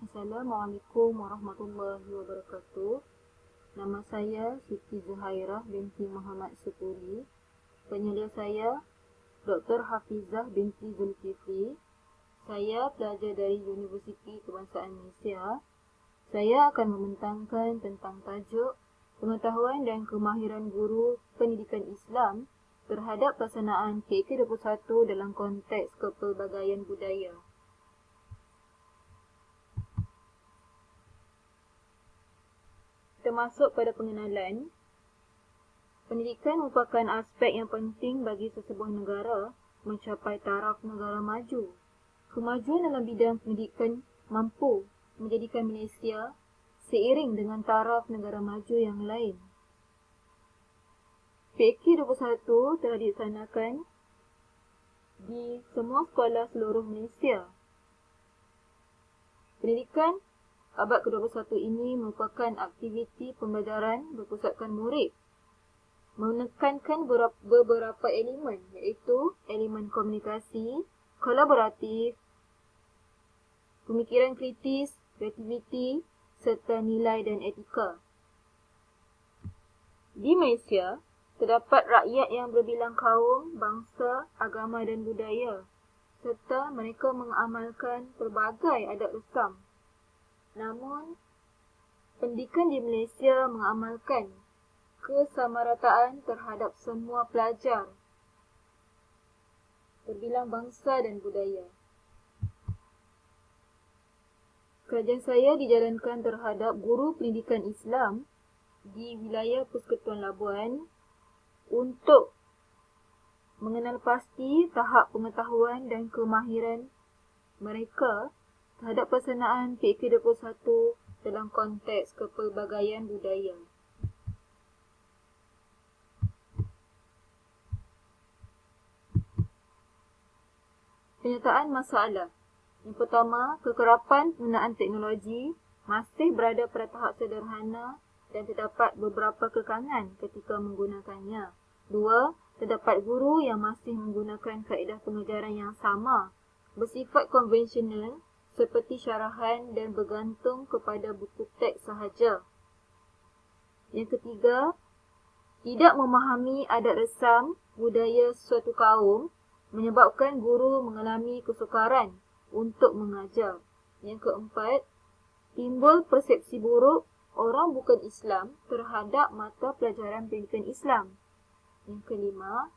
Assalamualaikum warahmatullahi wabarakatuh. Nama saya Siti Zuhairah binti Muhammad Sukuri. Penyelia saya Dr. Hafizah binti Zulkifli. Saya pelajar dari Universiti Kebangsaan Malaysia. Saya akan membentangkan tentang tajuk pengetahuan dan kemahiran guru pendidikan Islam terhadap pelaksanaan PK21 dalam konteks kepelbagaian budaya. Kita masuk pada pengenalan. Pendidikan merupakan aspek yang penting bagi sesebuah negara mencapai taraf negara maju. Kemajuan dalam bidang pendidikan mampu menjadikan Malaysia seiring dengan taraf negara maju yang lain. PK21 telah dilaksanakan di semua sekolah seluruh Malaysia. Pendidikan abad ke-21 ini merupakan aktiviti pembelajaran berpusatkan murid, menekankan beberapa elemen iaitu elemen komunikasi, kolaboratif, pemikiran kritis, kreativiti serta nilai dan etika. Di Malaysia, terdapat rakyat yang berbilang kaum, bangsa, agama dan budaya serta mereka mengamalkan pelbagai adat resam. Namun, pendidikan di Malaysia mengamalkan kesamarataan terhadap semua pelajar terbilang bangsa dan budaya. Kajian saya dijalankan terhadap guru pendidikan Islam di wilayah Persekutuan Labuan untuk mengenal pasti tahap pengetahuan dan kemahiran mereka terhadap pelaksanaan PK21 dalam konteks kepelbagaian budaya. Penyataan masalah. Yang pertama, kekerapan penggunaan teknologi masih berada pada tahap sederhana dan terdapat beberapa kekangan ketika menggunakannya. Dua, terdapat guru yang masih menggunakan kaedah pengajaran yang sama, bersifat konvensional seperti syarahan dan bergantung kepada buku teks sahaja. Yang ketiga, tidak memahami adat resam budaya suatu kaum menyebabkan guru mengalami kesukaran untuk mengajar. Yang keempat, timbul persepsi buruk orang bukan Islam terhadap mata pelajaran pendidikan Islam. Yang kelima,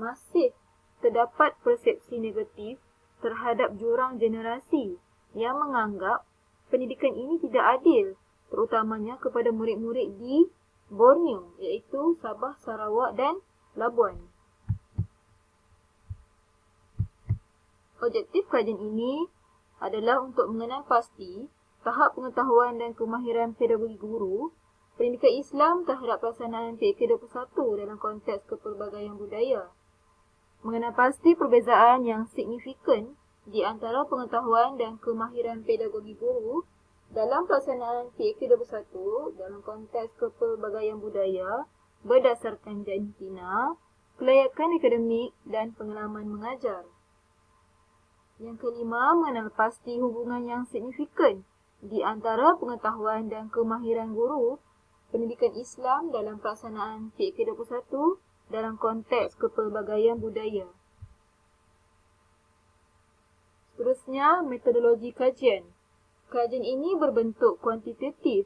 masih terdapat persepsi negatif terhadap jurang generasi yang menganggap pendidikan ini tidak adil, terutamanya kepada murid-murid di Borneo, iaitu Sabah, Sarawak dan Labuan. Objektif kajian ini adalah untuk mengenal pasti tahap pengetahuan dan kemahiran pedagogi guru pendidikan Islam terhadap pelaksanaan PK21 dalam konteks kepelbagaian budaya. Mengenal pasti perbezaan yang signifikan di antara pengetahuan dan kemahiran pedagogi guru dalam pelaksanaan PK21 dalam konteks kepelbagaian budaya berdasarkan jantina, kelayakan akademik dan pengalaman mengajar. Yang kelima, mengenal pasti hubungan yang signifikan di antara pengetahuan dan kemahiran guru pendidikan Islam dalam pelaksanaan PK21 dalam konteks kepelbagaian budaya. Seterusnya, metodologi kajian. Kajian ini berbentuk kuantitatif.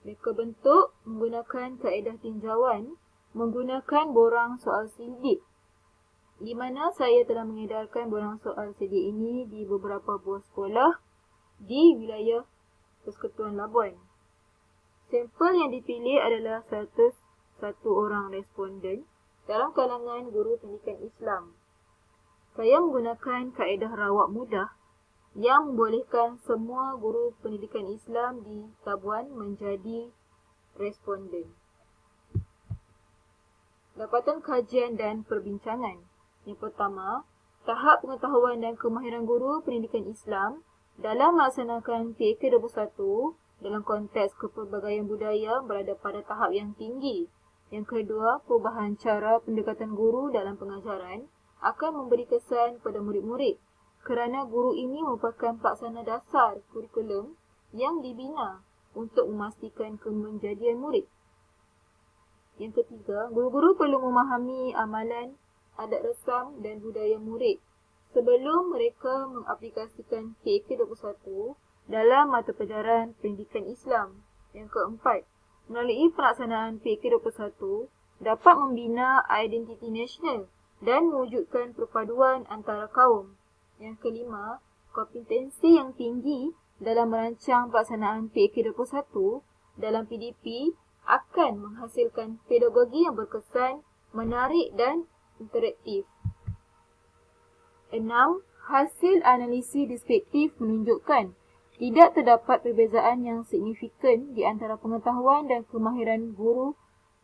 Mereka bentuk menggunakan kaedah tinjauan, menggunakan borang soal sidik, di mana saya telah mengedarkan borang soal sidik ini di beberapa buah sekolah di wilayah Persekutuan Labuan. Sampel yang dipilih adalah 101 orang responden dalam kalangan guru pendidikan Islam. Saya menggunakan kaedah rawak mudah yang membolehkan semua guru pendidikan Islam di Labuan menjadi responden. Dapatan kajian dan perbincangan. Yang pertama, tahap pengetahuan dan kemahiran guru pendidikan Islam dalam melaksanakan PK21 dalam konteks kepelbagaian budaya berada pada tahap yang tinggi. Yang kedua, perubahan cara pendekatan guru dalam pengajaran akan memberi kesan pada murid-murid kerana guru ini merupakan pelaksana dasar kurikulum yang dibina untuk memastikan kemenjadian murid. Yang ketiga, guru-guru perlu memahami amalan, adat resam dan budaya murid sebelum mereka mengaplikasikan PAK21 dalam mata pelajaran pendidikan Islam. Yang keempat, melalui pelaksanaan PAK21 dapat membina identiti nasional dan mewujudkan perpaduan antara kaum. Yang kelima, kompetensi yang tinggi dalam merancang pelaksanaan PAK21 dalam PDP akan menghasilkan pedagogi yang berkesan, menarik dan interaktif. 6. Hasil analisis deskriptif menunjukkan tidak terdapat perbezaan yang signifikan di antara pengetahuan dan kemahiran guru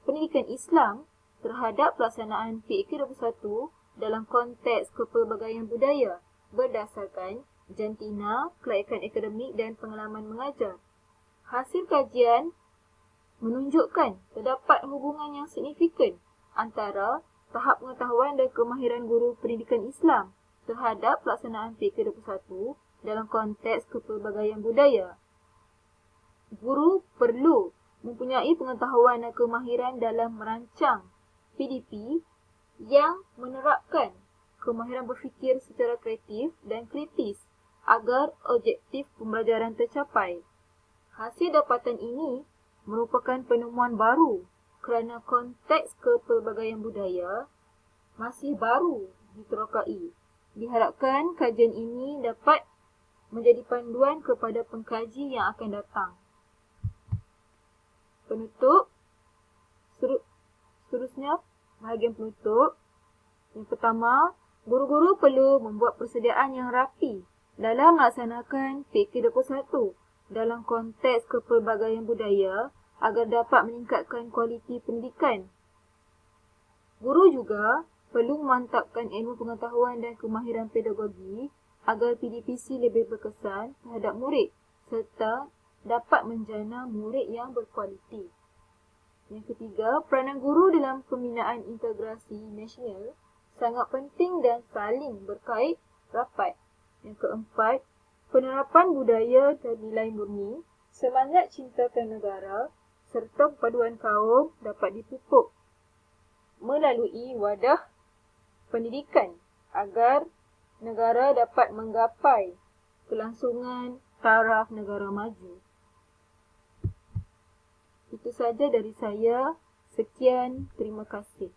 pendidikan Islam terhadap pelaksanaan PAK21 dalam konteks kepelbagaian budaya berdasarkan jantina, kelayakan akademik dan pengalaman mengajar. Hasil kajian menunjukkan terdapat hubungan yang signifikan antara tahap pengetahuan dan kemahiran guru pendidikan Islam terhadap pelaksanaan PAK21 dalam konteks kepelbagaian budaya. Guru perlu mempunyai pengetahuan dan kemahiran dalam merancang PDP yang menerapkan kemahiran berfikir secara kreatif dan kritis agar objektif pembelajaran tercapai. Hasil dapatan ini merupakan penemuan baru kerana konteks kepelbagaian budaya masih baru diterokai. Diharapkan kajian ini dapat menjadi panduan kepada pengkaji yang akan datang. Penutup. Seterusnya, bahagian penutup. Yang pertama, guru-guru perlu membuat persediaan yang rapi dalam melaksanakan PAK21 dalam konteks kepelbagaian budaya agar dapat meningkatkan kualiti pendidikan. Guru juga perlu memantapkan ilmu pengetahuan dan kemahiran pedagogi agar PDPC lebih berkesan terhadap murid serta dapat menjana murid yang berkualiti. Yang ketiga, peranan guru dalam pembinaan integrasi nasional sangat penting dan saling berkait rapat. Yang keempat, penerapan budaya dan nilai murni, semangat cintakan negara serta perpaduan kaum dapat dipupuk melalui wadah pendidikan agar negara dapat menggapai kelangsungan taraf negara maju. Itu saja dari saya. Sekian, terima kasih.